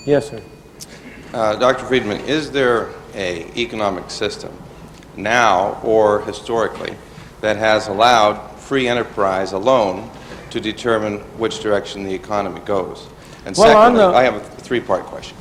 Yes, sir. Dr. Friedman, is there an economic system now or historically that has allowed free enterprise alone to determine which direction the economy goes? And secondly, I have a three-part question.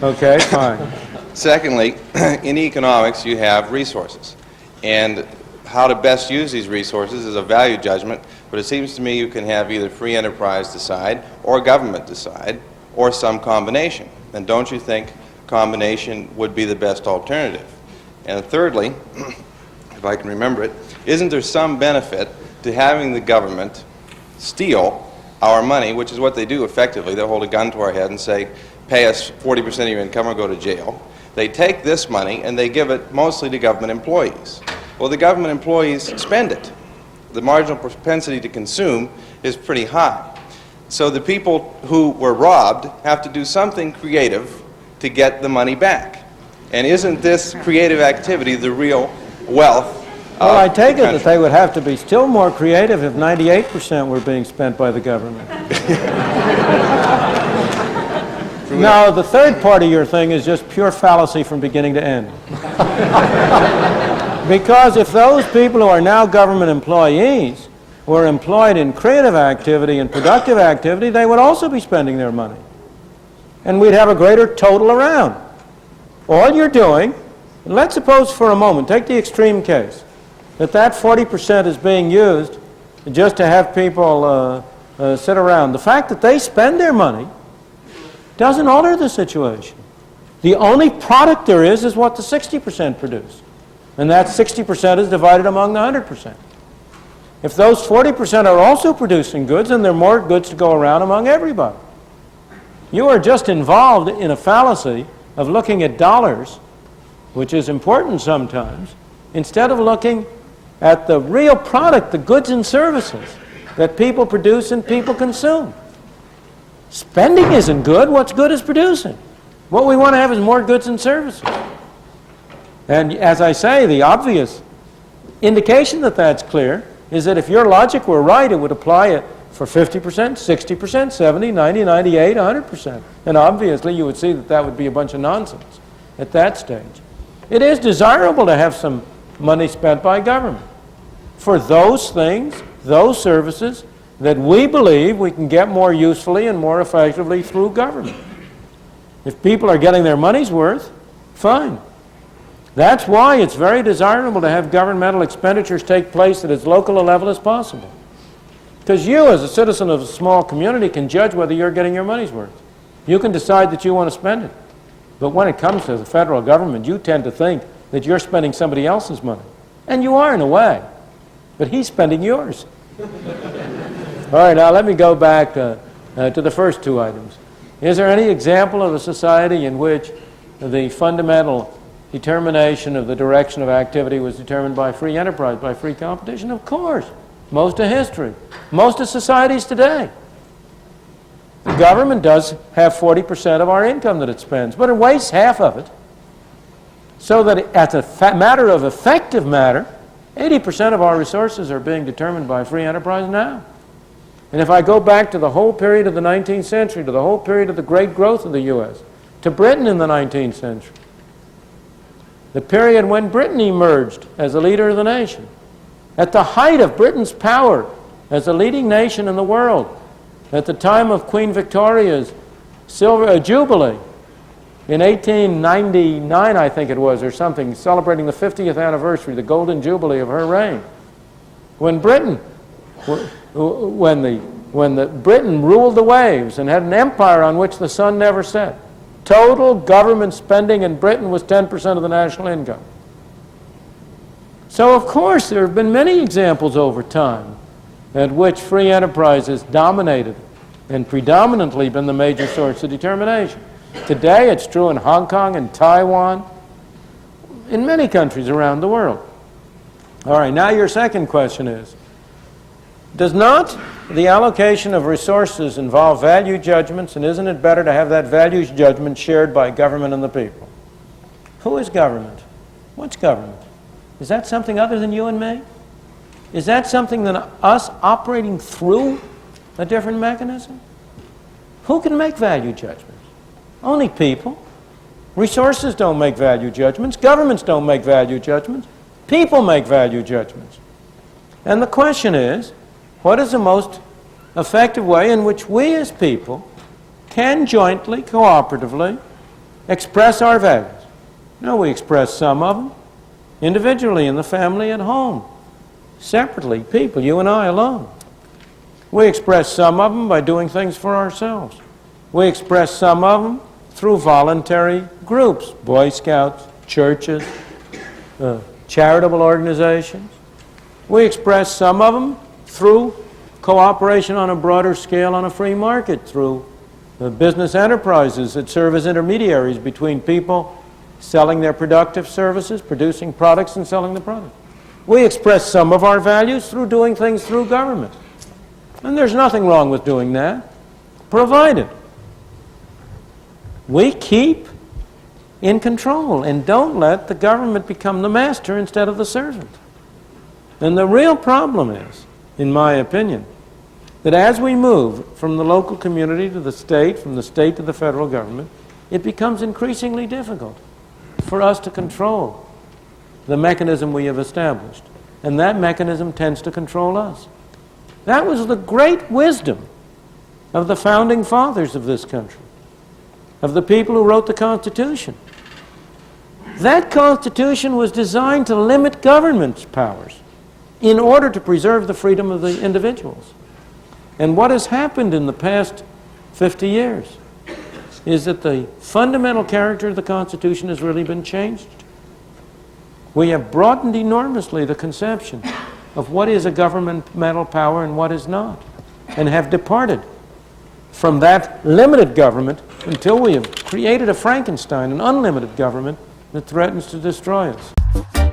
Okay, fine. Secondly, in economics you have resources, and how to best use these resources is a value judgment, but it seems to me you can have either free enterprise decide or government decide or some combination. And don't you think combination would be the best alternative? And thirdly, if I can remember it, isn't there some benefit to having the government steal our money, which is what they do effectively? They'll hold a gun to our head and say, pay us 40% of your income or go to jail. They take this money and they give it mostly to government employees. Well, the government employees spend it. The marginal propensity to consume is pretty high. So the people who were robbed have to do something creative to get the money back. And isn't this creative activity the real wealth? Well, I take it that they would have to be still more creative if 98% were being spent by the government. No, the third part of your thing is just pure fallacy from beginning to end. Because if those people who are now government employees were employed in creative activity and productive activity, they would also be spending their money. And we'd have a greater total around. All you're doing, let's suppose for a moment, take the extreme case, that 40% is being used just to have people sit around. The fact that they spend their money doesn't alter the situation. The only product there is what the 60% produce. And that 60% is divided among the 100%. If those 40% are also producing goods, then there are more goods to go around among everybody. You are just involved in a fallacy of looking at dollars, which is important sometimes, instead of looking at the real product, the goods and services that people produce and people consume. Spending isn't good. What's good is producing. What we want to have is more goods and services. And as I say, the obvious indication that that's clear is that if your logic were right, it would apply it for 50%, 60%, 70, 90, 98, 100%. And obviously you would see that that would be a bunch of nonsense at that stage. It is desirable to have some money spent by government for those things, those services that we believe we can get more usefully and more effectively through government. If people are getting their money's worth, fine. That's why it's very desirable to have governmental expenditures take place at as local a level as possible. Because you, as a citizen of a small community, can judge whether you're getting your money's worth. You can decide that you want to spend it. But when it comes to the federal government, you tend to think that you're spending somebody else's money. And you are in a way. But he's spending yours. All right, now let me go back to the first two items. Is there any example of a society in which the fundamental determination of the direction of activity was determined by free enterprise, by free competition? Of course. Most of history. Most of societies today. The government does have 40% of our income that it spends, but it wastes half of it. So that as a matter of effective matter, 80% of our resources are being determined by free enterprise now. And if I go back to the whole period of the 19th century, to the whole period of the great growth of the U.S., to Britain in the 19th century, the period when Britain emerged as a leader of the nation, at the height of Britain's power as a leading nation in the world, at the time of Queen Victoria's Jubilee in 1899, I think it was, or something, celebrating the 50th anniversary, the Golden Jubilee of her reign. When Britain ruled the waves and had an empire on which the sun never set, total government spending in Britain was 10% of the national income. So, of course, there have been many examples over time at which free enterprise has dominated and predominantly been the major source of determination. Today, it's true in Hong Kong and Taiwan, in many countries around the world. All right, now your second question is, does not the allocation of resources involve value judgments, and isn't it better to have that values judgment shared by government and the people? Who is government? What's government? Is that something other than you and me? Is that something than us operating through a different mechanism? Who can make value judgments? Only people. Resources don't make value judgments. Governments don't make value judgments. People make value judgments. And the question is, what is the most effective way in which we as people can jointly, cooperatively, express our values? No, we express some of them individually in the family at home, separately, people, you and I alone. We express some of them by doing things for ourselves. We express some of them through voluntary groups, Boy Scouts, churches, charitable organizations. We express some of them through cooperation on a broader scale on a free market, through business enterprises that serve as intermediaries between people selling their productive services, producing products and selling the product. We express some of our values through doing things through government. And there's nothing wrong with doing that, provided we keep in control and don't let the government become the master instead of the servant. And the real problem is, in my opinion, that as we move from the local community to the state, from the state to the federal government, it becomes increasingly difficult for us to control the mechanism we have established. And that mechanism tends to control us. That was the great wisdom of the founding fathers of this country, of the people who wrote the Constitution. That Constitution was designed to limit government's powers in order to preserve the freedom of the individuals. And what has happened in the past 50 years is that the fundamental character of the Constitution has really been changed. We have broadened enormously the conception of what is a governmental power and what is not, and have departed from that limited government until we have created a Frankenstein, an unlimited government that threatens to destroy us.